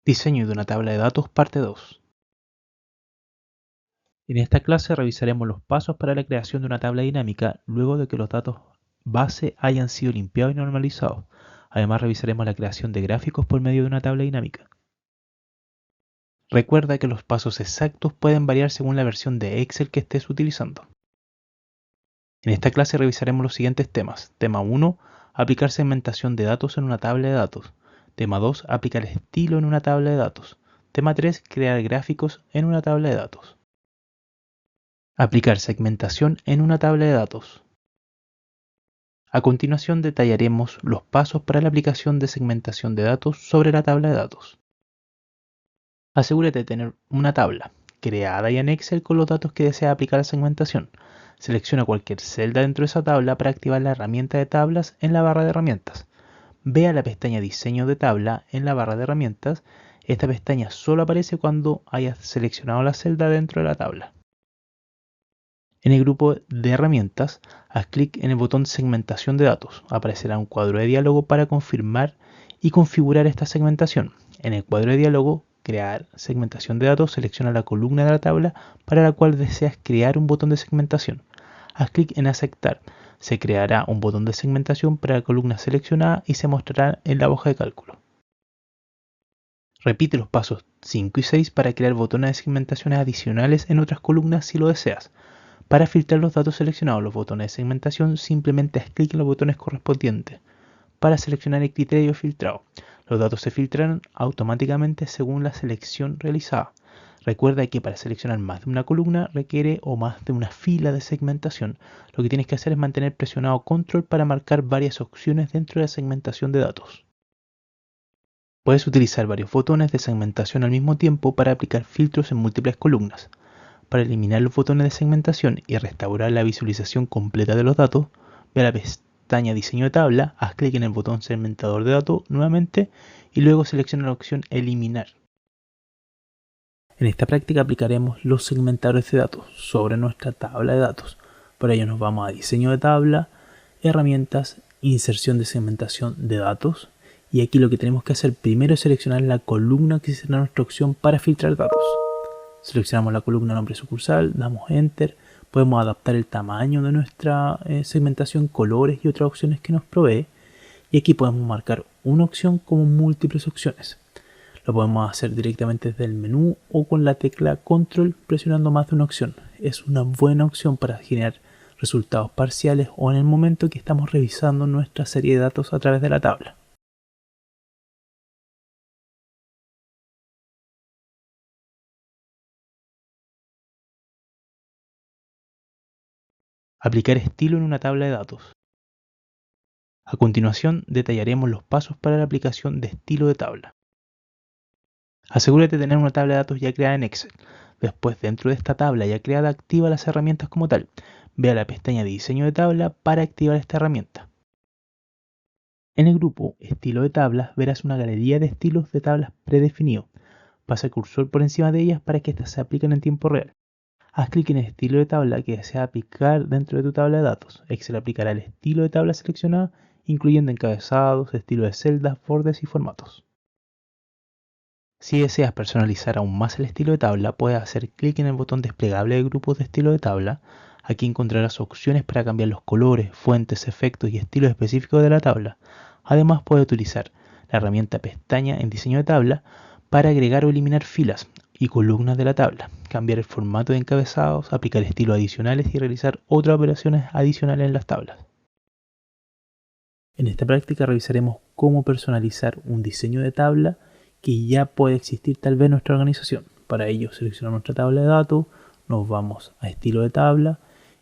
Diseño de una tabla de datos, parte 2. En esta clase revisaremos los pasos para la creación de una tabla dinámica luego de que los datos base hayan sido limpiados y normalizados. Además revisaremos la creación de gráficos por medio de una tabla dinámica. Recuerda que los pasos exactos pueden variar según la versión de Excel que estés utilizando. En esta clase revisaremos los siguientes temas. Tema 1. Aplicar segmentación de datos en una tabla de datos. Tema 2. Aplicar estilo en una tabla de datos. Tema 3. Crear gráficos en una tabla de datos. Aplicar segmentación en una tabla de datos. A continuación detallaremos los pasos para la aplicación de segmentación de datos sobre la tabla de datos. Asegúrate de tener una tabla creada ya en Excel con los datos que desea aplicar a segmentación. Selecciona cualquier celda dentro de esa tabla para activar la herramienta de tablas en la barra de herramientas. Ve a la pestaña Diseño de tabla en la barra de herramientas. Esta pestaña solo aparece cuando hayas seleccionado la celda dentro de la tabla. En el grupo de herramientas, haz clic en el botón Segmentación de datos. Aparecerá un cuadro de diálogo para confirmar y configurar esta segmentación. En el cuadro de diálogo, Crear segmentación de datos, selecciona la columna de la tabla para la cual deseas crear un botón de segmentación. Haz clic en Aceptar. Se creará un botón de segmentación para la columna seleccionada y se mostrará en la hoja de cálculo. Repite los pasos 5 y 6 para crear botones de segmentaciones adicionales en otras columnas si lo deseas. Para filtrar los datos seleccionados, los botones de segmentación, simplemente haz clic en los botones correspondientes. Para seleccionar el criterio filtrado, los datos se filtrarán automáticamente según la selección realizada. Recuerda que para seleccionar más de una columna requiere o más de una fila de segmentación. Lo que tienes que hacer es mantener presionado Control para marcar varias opciones dentro de la segmentación de datos. Puedes utilizar varios botones de segmentación al mismo tiempo para aplicar filtros en múltiples columnas. Para eliminar los botones de segmentación y restaurar la visualización completa de los datos, ve a la pestaña Diseño de tabla, haz clic en el botón Segmentador de datos nuevamente y luego selecciona la opción Eliminar. En esta práctica aplicaremos los segmentadores de datos sobre nuestra tabla de datos. Para ello nos vamos a Diseño de tabla, Herramientas, Inserción de segmentación de datos. Y aquí lo que tenemos que hacer primero es seleccionar la columna que será nuestra opción para filtrar datos. Seleccionamos la columna nombre sucursal, damos Enter, podemos adaptar el tamaño de nuestra segmentación, colores y otras opciones que nos provee. Y aquí podemos marcar una opción como múltiples opciones. Lo podemos hacer directamente desde el menú o con la tecla Control presionando más de una opción. Es una buena opción para generar resultados parciales o en el momento que estamos revisando nuestra serie de datos a través de la tabla. Aplicar estilo en una tabla de datos. A continuación, detallaremos los pasos para la aplicación de estilo de tabla. Asegúrate de tener una tabla de datos ya creada en Excel. Después, dentro de esta tabla ya creada, activa las herramientas como tal. Ve a la pestaña de Diseño de tabla para activar esta herramienta. En el grupo Estilo de tablas verás una galería de estilos de tablas predefinidos. Pasa el cursor por encima de ellas para que éstas se apliquen en tiempo real. Haz clic en el estilo de tabla que deseas aplicar dentro de tu tabla de datos. Excel aplicará el estilo de tabla seleccionada, incluyendo encabezados, estilo de celdas, bordes y formatos. Si deseas personalizar aún más el estilo de tabla, puedes hacer clic en el botón desplegable de grupos de estilo de tabla. Aquí encontrarás opciones para cambiar los colores, fuentes, efectos y estilos específicos de la tabla. Además, puedes utilizar la herramienta pestaña en diseño de tabla para agregar o eliminar filas y columnas de la tabla, cambiar el formato de encabezados, aplicar estilos adicionales y realizar otras operaciones adicionales en las tablas. En esta práctica revisaremos cómo personalizar un diseño de tabla que ya puede existir tal vez en nuestra organización. Para ello seleccionamos nuestra tabla de datos, nos vamos a estilo de tabla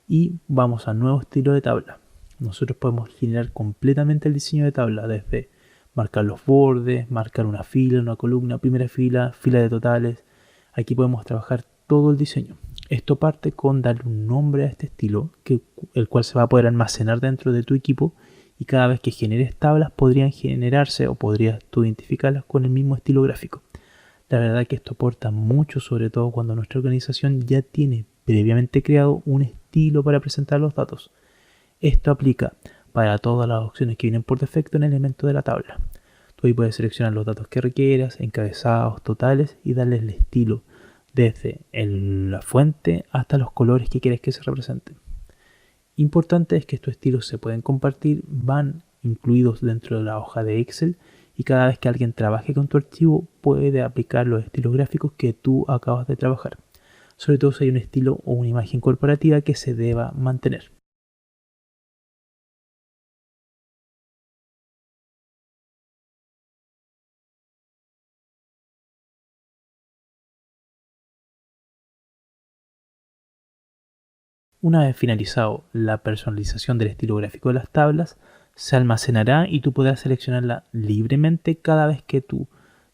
y vamos a nuevo estilo de tabla. Nosotros podemos generar completamente el diseño de tabla desde marcar los bordes, marcar una fila, una columna, primera fila, fila de totales. Aquí podemos trabajar todo el diseño. Esto parte con darle un nombre a este estilo, el cual se va a poder almacenar dentro de tu equipo y cada vez que generes tablas podrían generarse o podrías tú identificarlas con el mismo estilo gráfico. La verdad que esto aporta mucho, sobre todo cuando nuestra organización ya tiene previamente creado un estilo para presentar los datos. Esto aplica para todas las opciones que vienen por defecto en el elemento de la tabla. Tú ahí puedes seleccionar los datos que requieras, encabezados, totales y darles el estilo desde la fuente hasta los colores que quieres que se representen. Importante es que estos estilos se pueden compartir, van incluidos dentro de la hoja de Excel y cada vez que alguien trabaje con tu archivo puede aplicar los estilos gráficos que tú acabas de trabajar, sobre todo si hay un estilo o una imagen corporativa que se deba mantener. Una vez finalizado la personalización del estilo gráfico de las tablas, se almacenará y tú podrás seleccionarla libremente cada vez que tú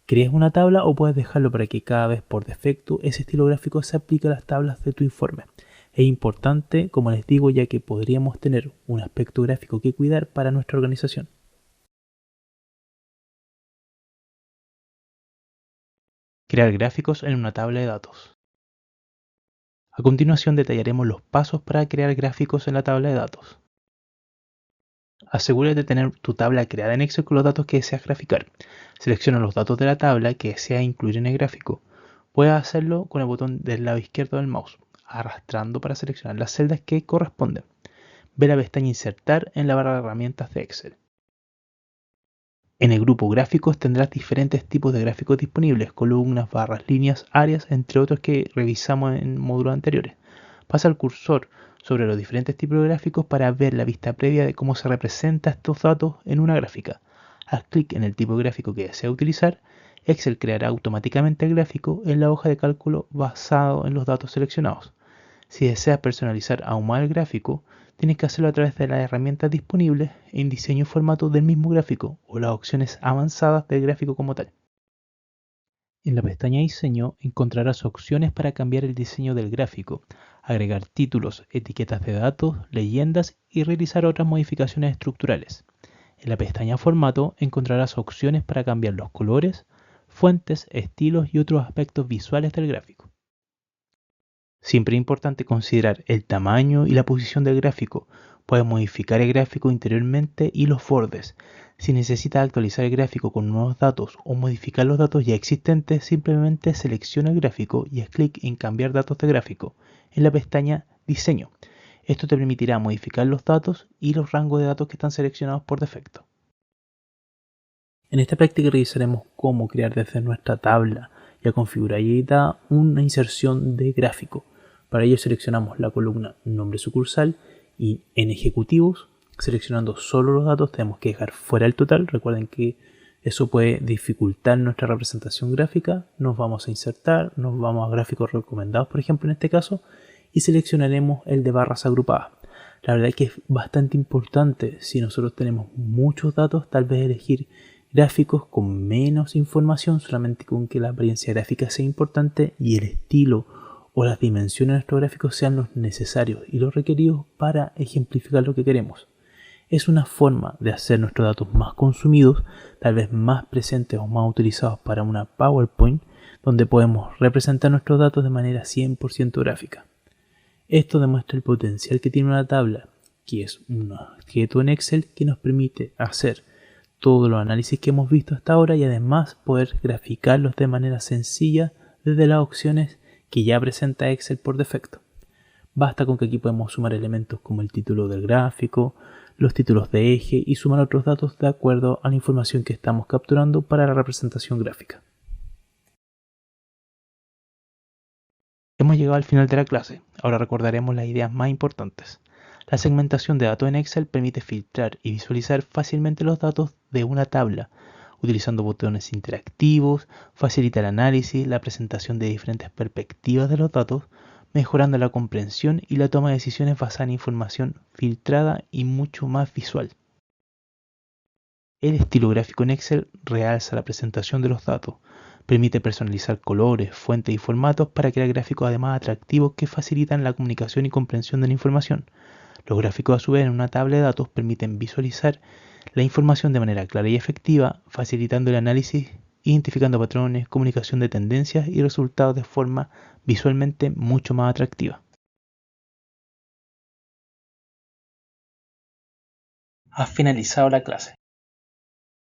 crees una tabla o puedes dejarlo para que cada vez por defecto ese estilo gráfico se aplique a las tablas de tu informe. Es importante, como les digo, ya que podríamos tener un aspecto gráfico que cuidar para nuestra organización. Crear gráficos en una tabla de datos. A continuación detallaremos los pasos para crear gráficos en la tabla de datos. Asegúrate de tener tu tabla creada en Excel con los datos que deseas graficar. Selecciona los datos de la tabla que deseas incluir en el gráfico. Puedes hacerlo con el botón del lado izquierdo del mouse, arrastrando para seleccionar las celdas que corresponden. Ve la pestaña Insertar en la barra de herramientas de Excel. En el grupo Gráficos tendrás diferentes tipos de gráficos disponibles, columnas, barras, líneas, áreas, entre otros que revisamos en módulos anteriores. Pasa el cursor sobre los diferentes tipos de gráficos para ver la vista previa de cómo se representan estos datos en una gráfica. Haz clic en el tipo de gráfico que deseas utilizar. Excel creará automáticamente el gráfico en la hoja de cálculo basado en los datos seleccionados. Si deseas personalizar aún más el gráfico, tienes que hacerlo a través de las herramientas disponibles en diseño y formato del mismo gráfico o las opciones avanzadas del gráfico como tal. En la pestaña Diseño encontrarás opciones para cambiar el diseño del gráfico, agregar títulos, etiquetas de datos, leyendas y realizar otras modificaciones estructurales. En la pestaña Formato encontrarás opciones para cambiar los colores, fuentes, estilos y otros aspectos visuales del gráfico. Siempre es importante considerar el tamaño y la posición del gráfico. Puedes modificar el gráfico interiormente y los bordes. Si necesitas actualizar el gráfico con nuevos datos o modificar los datos ya existentes, simplemente selecciona el gráfico y haz clic en Cambiar datos de gráfico en la pestaña Diseño. Esto te permitirá modificar los datos y los rangos de datos que están seleccionados por defecto. En esta práctica revisaremos cómo crear desde nuestra tabla ya configurada y editada una inserción de gráfico. Para ello seleccionamos la columna Nombre sucursal y en Ejecutivos, seleccionando solo los datos, tenemos que dejar fuera el total. Recuerden que eso puede dificultar nuestra representación gráfica. Nos vamos a insertar, nos vamos a gráficos recomendados, por ejemplo, en este caso, y seleccionaremos el de barras agrupadas. La verdad es que es bastante importante, si nosotros tenemos muchos datos, tal vez elegir gráficos con menos información, solamente con que la apariencia gráfica sea importante y el estilo o las dimensiones de nuestros gráficos sean los necesarios y los requeridos para ejemplificar lo que queremos. Es una forma de hacer nuestros datos más consumidos, tal vez más presentes o más utilizados para una PowerPoint, donde podemos representar nuestros datos de manera 100% gráfica. Esto demuestra el potencial que tiene una tabla, que es un objeto en Excel que nos permite hacer todos los análisis que hemos visto hasta ahora y además poder graficarlos de manera sencilla desde las opciones que ya presenta Excel por defecto. Basta con que aquí podemos sumar elementos como el título del gráfico, los títulos de eje y sumar otros datos de acuerdo a la información que estamos capturando para la representación gráfica. Hemos llegado al final de la clase. Ahora recordaremos las ideas más importantes. La segmentación de datos en Excel permite filtrar y visualizar fácilmente los datos de una tabla, utilizando botones interactivos, facilita el análisis, la presentación de diferentes perspectivas de los datos, mejorando la comprensión y la toma de decisiones basada en información filtrada y mucho más visual. El estilo gráfico en Excel realza la presentación de los datos, permite personalizar colores, fuentes y formatos para crear gráficos además atractivos que facilitan la comunicación y comprensión de la información. Los gráficos a su vez en una tabla de datos permiten visualizar la información de manera clara y efectiva, facilitando el análisis, identificando patrones, comunicación de tendencias y resultados de forma visualmente mucho más atractiva. Has finalizado la clase.